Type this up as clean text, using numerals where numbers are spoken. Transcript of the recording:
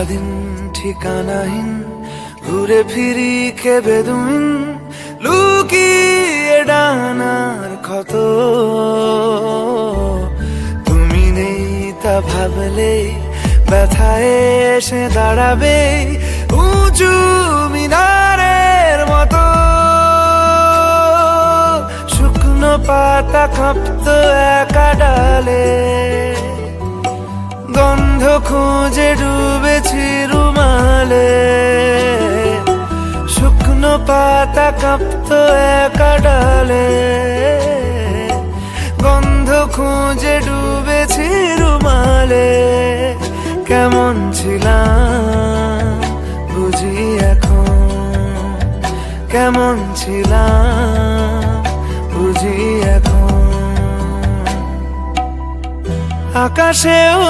সারাদিন ঠিকানাহীন ঘুরে ফিরি কে বেদুইন লুকিয়ে ডানার ক্ষত। তুমি নেই তা ভাবলে ব্যথায় এসে দাঁড়াবে উঁচু মিনারের মতো। শুকনো পাতা কাঁপতো একা ডালে, গন্ধ খুঁজে ডুবেছি রুমালে। শুকনো পাতা কাঁপতো একা ডালে, গন্ধ খুঁজে ডুবেছি রুমালে। কেমন ছিলাম বুঝি এখন, কেমন ছিলাম বুঝি এখন। আকাশেও